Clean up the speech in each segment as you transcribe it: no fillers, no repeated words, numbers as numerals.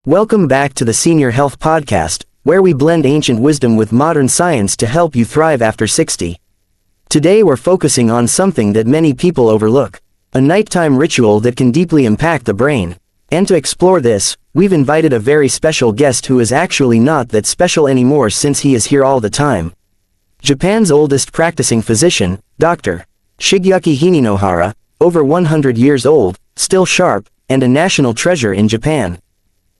Welcome back to the Senior Health Podcast, where we blend ancient wisdom with modern science to help you thrive after 60. Today we're focusing on something that many people overlook, a nighttime ritual that can deeply impact the brain. And to explore this, we've invited a very special guest who is actually not that special anymore since he is here all the time. Japan's oldest practicing physician, Dr. Shigeaki Hinenohara, over 100 years old, still sharp, and a national treasure in Japan.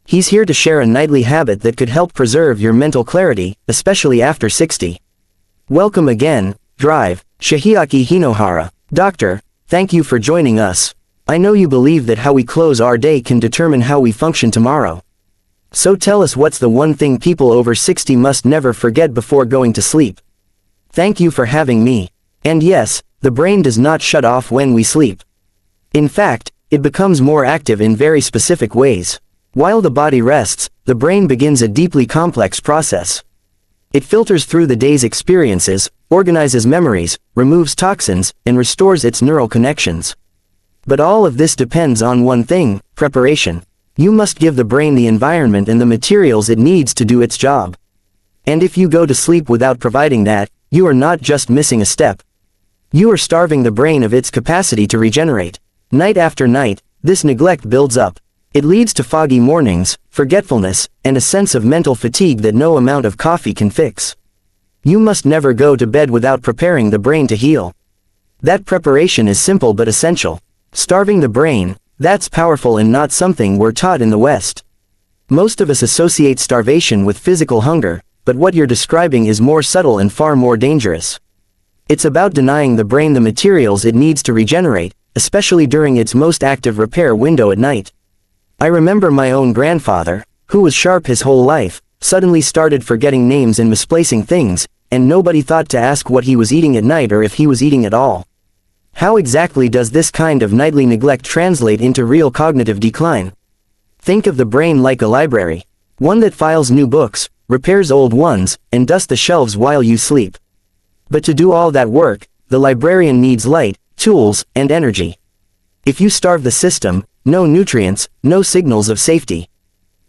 He's here to share a nightly habit that could help preserve your mental clarity, especially after 60. Welcome again, Shigeaki Hinenohara. Doctor, thank you for joining us. I know you believe that how we close our day can determine how we function tomorrow. So tell us, what's the one thing people over 60 must never forget before going to sleep? Thank you for having me. And yes, the brain does not shut off when we sleep. In fact, it becomes more active in very specific ways. While the body rests, the brain begins a deeply complex process. It filters through the day's experiences, organizes memories, removes toxins, and restores its neural connections. But all of this depends on one thing: preparation. You must give the brain the environment and the materials it needs to do its job. And if you go to sleep without providing that, you are not just missing a step. You are starving the brain of its capacity to regenerate. Night after night, this neglect builds up. It leads to foggy mornings, forgetfulness, and a sense of mental fatigue that no amount of coffee can fix. You must never go to bed without preparing the brain to heal. That preparation is simple but essential. Starving the brain, that's powerful and not something we're taught in the West. Most of us associate starvation with physical hunger, but what you're describing is more subtle and far more dangerous. It's about denying the brain the materials it needs to regenerate, especially during its most active repair window at night. I remember my own grandfather, who was sharp his whole life, suddenly started forgetting names and misplacing things, and nobody thought to ask what he was eating at night or if he was eating at all. How exactly does this kind of nightly neglect translate into real cognitive decline? Think of the brain like a library, one that files new books, repairs old ones, and dusts the shelves while you sleep. But to do all that work, the librarian needs light, tools, and energy. If you starve the system, no nutrients, no signals of safety.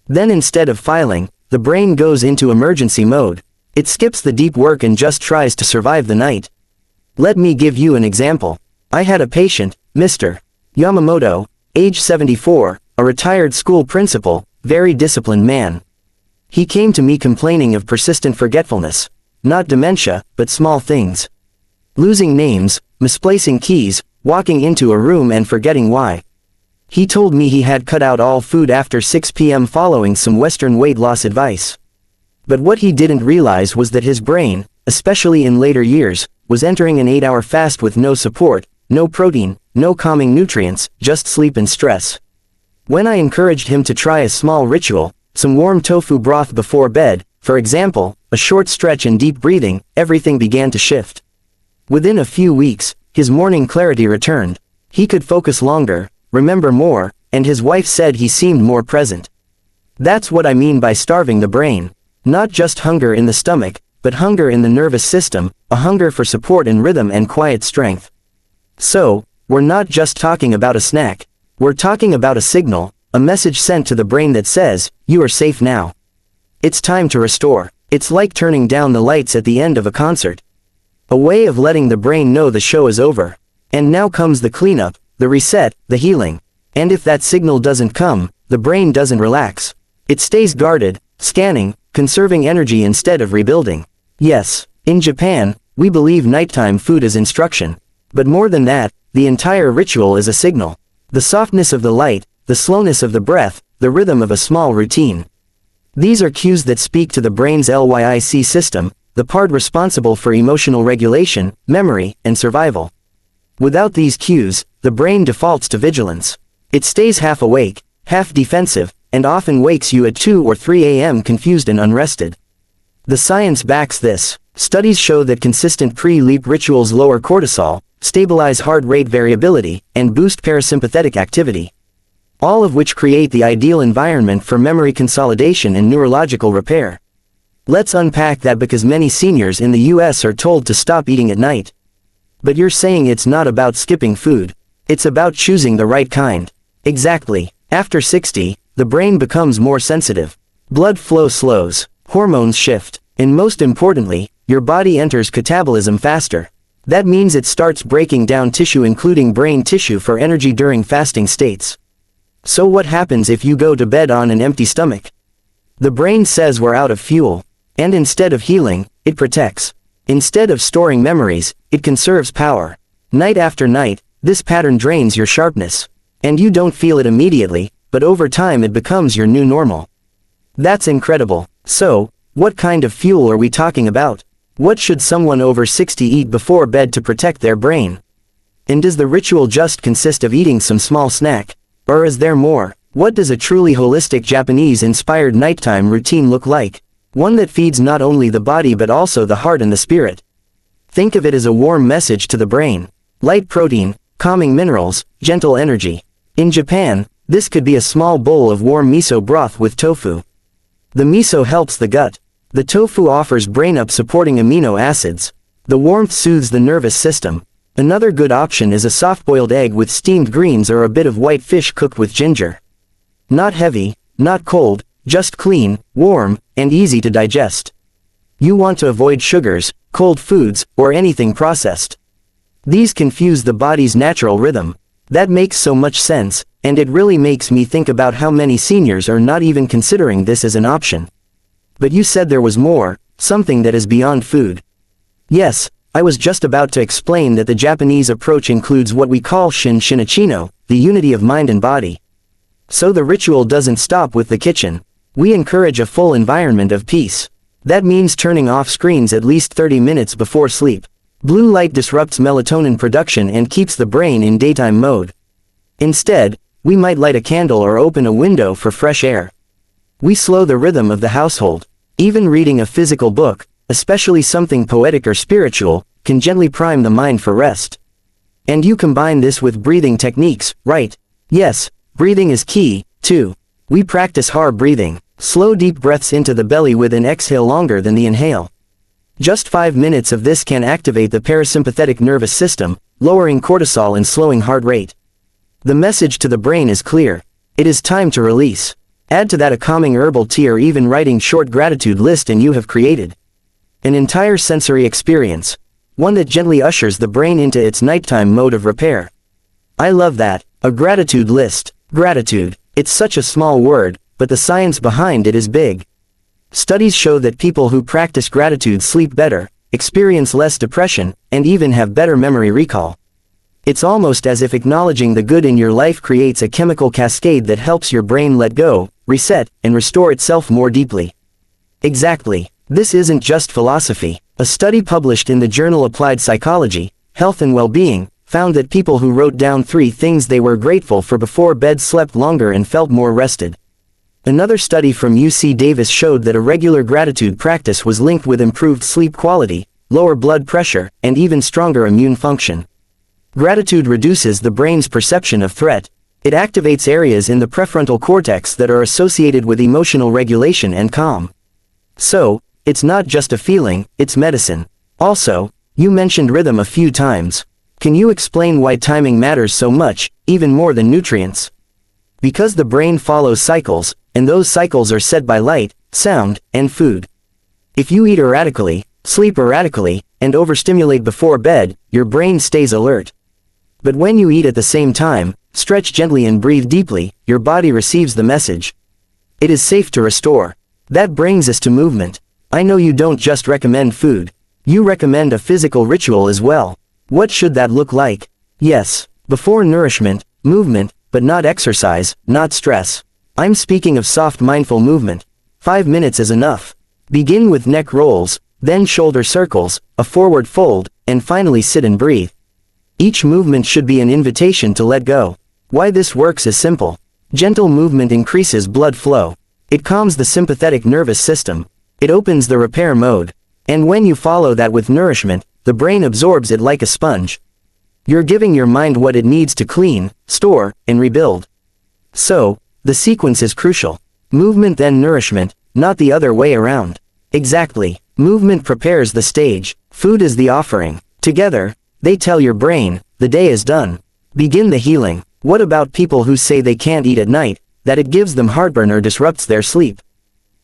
Then instead of filing, the brain goes into emergency mode. It skips the deep work and just tries to survive the night. Let me give you an example. I had a patient, Mr. Yamamoto, age 74, a retired school principal, very disciplined man. He came to me complaining of persistent forgetfulness. Not dementia, but small things. Losing names, misplacing keys, walking into a room and forgetting why. He told me he had cut out all food after 6 p.m. following some Western weight loss advice. But what he didn't realize was that his brain, especially in later years, was entering an 8-hour fast with no support, no protein, no calming nutrients, just sleep and stress. When I encouraged him to try a small ritual, some warm tofu broth before bed, for example, a short stretch and deep breathing, everything began to shift. Within a few weeks, his morning clarity returned. He could focus longer, remember more, and his wife said he seemed more present. That's what I mean by starving the brain. Not just hunger in the stomach, but hunger in the nervous system, a hunger for support and rhythm and quiet strength. So, we're not just talking about a snack. We're talking about a signal, a message sent to the brain that says, you are safe now. It's time to restore. It's like turning down the lights at the end of a concert. A way of letting the brain know the show is over. And now comes the cleanup, the reset, the healing. And if that signal doesn't come, the brain doesn't relax. It stays guarded, scanning, conserving energy instead of rebuilding. Yes, in Japan, we believe nighttime food is instruction. But more than that, the entire ritual is a signal. The softness of the light, the slowness of the breath, the rhythm of a small routine. These are cues that speak to the brain's LYIC system, the part responsible for emotional regulation, memory, and survival. Without these cues, the brain defaults to vigilance. It stays half awake, half defensive, and often wakes you at 2 or 3 a.m. confused and unrested. The science backs this. Studies show that consistent pre-sleep rituals lower cortisol, stabilize heart rate variability, and boost parasympathetic activity. All of which create the ideal environment for memory consolidation and neurological repair. Let's unpack that, because many seniors in the US are told to stop eating at night. But you're saying it's not about skipping food. It's about choosing the right kind. Exactly. After 60, the brain becomes more sensitive. Blood flow slows, hormones shift, and most importantly, your body enters catabolism faster. That means it starts breaking down tissue including brain tissue for energy during fasting states. So what happens if you go to bed on an empty stomach? The brain says we're out of fuel. And instead of healing, it protects. Instead of storing memories, it conserves power. Night after night, this pattern drains your sharpness. And you don't feel it immediately, but over time it becomes your new normal. That's incredible. So, what kind of fuel are we talking about? What should someone over 60 eat before bed to protect their brain? And does the ritual just consist of eating some small snack? Or is there more? What does a truly holistic Japanese-inspired nighttime routine look like? One that feeds not only the body but also the heart and the spirit. Think of it as a warm message to the brain. Light protein, calming minerals, gentle energy. In Japan, this could be a small bowl of warm miso broth with tofu. The miso helps the gut. The tofu offers brain-up supporting amino acids. The warmth soothes the nervous system. Another good option is a soft-boiled egg with steamed greens or a bit of white fish cooked with ginger. Not heavy, not cold, just clean, warm, and easy to digest. You want to avoid sugars, cold foods, or anything processed. These confuse the body's natural rhythm. That makes so much sense, and it really makes me think about how many seniors are not even considering this as an option. But you said there was more, something that is beyond food. Yes, I was just about to explain that the Japanese approach includes what we call shin-shin-ichino, the unity of mind and body. So the ritual doesn't stop with the kitchen. We encourage a full environment of peace. That means turning off screens at least 30 minutes before sleep. Blue light disrupts melatonin production and keeps the brain in daytime mode. Instead, we might light a candle or open a window for fresh air. We slow the rhythm of the household. Even reading a physical book, especially something poetic or spiritual, can gently prime the mind for rest. And you combine this with breathing techniques, right? Yes, breathing is key, too. We practice hard breathing, slow deep breaths into the belly with an exhale longer than the inhale. Just 5 minutes of this can activate the parasympathetic nervous system, lowering cortisol and slowing heart rate. The message to the brain is clear. It is time to release. Add to that a calming herbal tea or even writing short gratitude list and you have created an entire sensory experience, one that gently ushers the brain into its nighttime mode of repair. I love that, a gratitude list. Gratitude, it's such a small word, but the science behind it is big. Studies show that people who practice gratitude sleep better, experience less depression, and even have better memory recall. It's almost as if acknowledging the good in your life creates a chemical cascade that helps your brain let go, reset, and restore itself more deeply. Exactly. This isn't just philosophy. A study published in the journal Applied Psychology, Health and Well-Being, found that people who wrote down 3 things they were grateful for before bed slept longer and felt more rested. Another study from UC Davis showed that a regular gratitude practice was linked with improved sleep quality, lower blood pressure, and even stronger immune function. Gratitude reduces the brain's perception of threat. It activates areas in the prefrontal cortex that are associated with emotional regulation and calm. So, it's not just a feeling, it's medicine. Also, you mentioned rhythm a few times. Can you explain why timing matters so much, even more than nutrients? Because the brain follows cycles, and those cycles are set by light, sound, and food. If you eat erratically, sleep erratically, and overstimulate before bed, your brain stays alert. But when you eat at the same time, stretch gently and breathe deeply, your body receives the message. It is safe to restore. That brings us to movement. I know you don't just recommend food. You recommend a physical ritual as well. What should that look like? Yes, before nourishment, movement, but not exercise, not stress. I'm speaking of soft mindful movement. 5 minutes is enough. Begin with neck rolls, then shoulder circles, a forward fold, and finally sit and breathe. Each movement should be an invitation to let go. Why this works is simple. Gentle movement increases blood flow. It calms the sympathetic nervous system. It opens the repair mode. And when you follow that with nourishment, the brain absorbs it like a sponge. You're giving your mind what it needs to clean, store, and rebuild. So, the sequence is crucial. Movement then nourishment, not the other way around. Exactly. Movement prepares the stage. Food is the offering. Together, they tell your brain, the day is done. Begin the healing. What about people who say they can't eat at night? that it gives them heartburn or disrupts their sleep.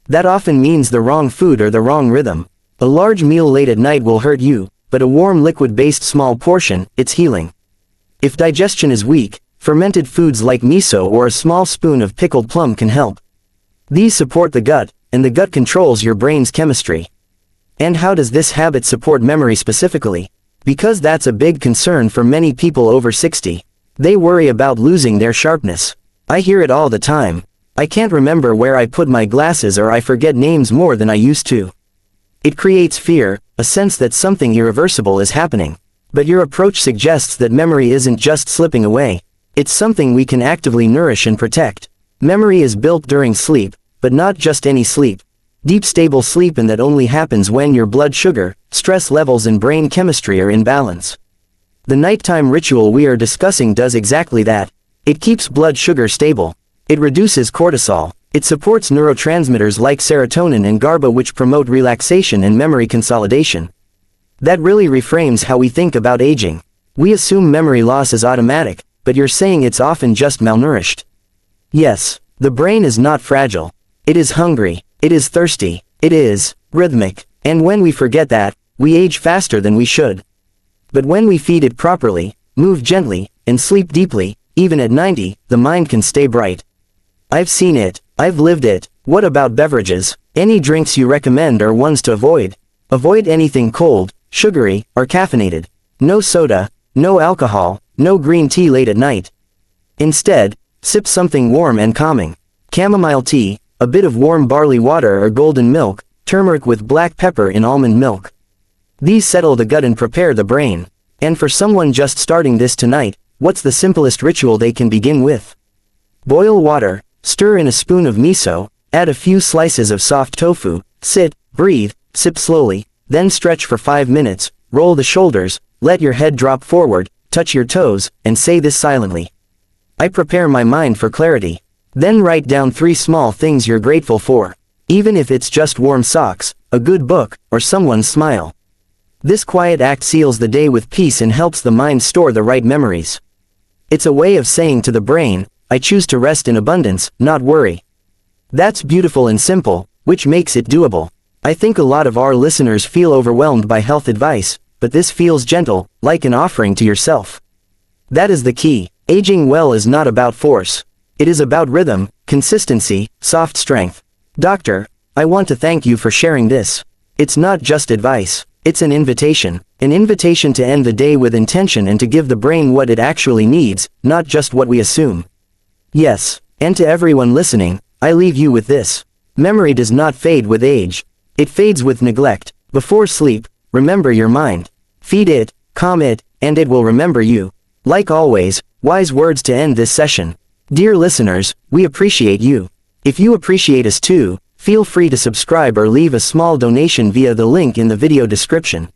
That often means the wrong food or the wrong rhythm. A large meal late at night will hurt you, but a warm liquid-based small portion, it's healing. If digestion is weak, fermented foods like miso or a small spoon of pickled plum can help. These support the gut, and the gut controls your brain's chemistry. And how does this habit support memory specifically? Because that's a big concern for many people over 60. They worry about losing their sharpness. I hear it all the time. I can't remember where I put my glasses, or I forget names more than I used to. It creates fear, a sense that something irreversible is happening. But your approach suggests that memory isn't just slipping away. It's something we can actively nourish and protect. Memory is built during sleep, but not just any sleep. Deep stable sleep, and that only happens when your blood sugar, stress levels and brain chemistry are in balance. The nighttime ritual we are discussing does exactly that. It keeps blood sugar stable. It reduces cortisol. It supports neurotransmitters like serotonin and GABA, which promote relaxation and memory consolidation. That really reframes how we think about aging. We assume memory loss is automatic, but you're saying it's often just malnourished. Yes, the brain is not fragile. It is hungry. It is thirsty. It is rhythmic. And when we forget that, we age faster than we should. But when we feed it properly, move gently, and sleep deeply, even at 90, the mind can stay bright. I've seen it. I've lived it. What about beverages? Any drinks you recommend or ones to avoid? Avoid anything cold, sugary, or caffeinated. No soda, no alcohol, no green tea late at night. Instead, sip something warm and calming. Chamomile tea, a bit of warm barley water or golden milk, turmeric with black pepper in almond milk. These settle the gut and prepare the brain. And for someone just starting this tonight, what's the simplest ritual they can begin with? Boil water, stir in a spoon of miso, add a few slices of soft tofu, sit, breathe, sip slowly, then stretch for 5 minutes, roll the shoulders, let your head drop forward, touch your toes, and say this silently. I prepare my mind for clarity. Then write down 3 small things you're grateful for. Even if it's just warm socks, a good book, or someone's smile. This quiet act seals the day with peace and helps the mind store the right memories. It's a way of saying to the brain, I choose to rest in abundance, not worry. That's beautiful and simple, which makes it doable. I think a lot of our listeners feel overwhelmed by health advice, but this feels gentle, like an offering to yourself. That is the key. Aging well is not about force. It is about rhythm, consistency, soft strength. Doctor, I want to thank you for sharing this. It's not just advice. It's an invitation to end the day with intention and to give the brain what it actually needs, not just what we assume. Yes, and to everyone listening, I leave you with this. Memory does not fade with age. It fades with neglect. Before sleep, remember your mind. Feed it, calm it, and it will remember you. Like always, wise words to end this session. Dear listeners, we appreciate you. If you appreciate us too, feel free to subscribe or leave a small donation via the link in the video description.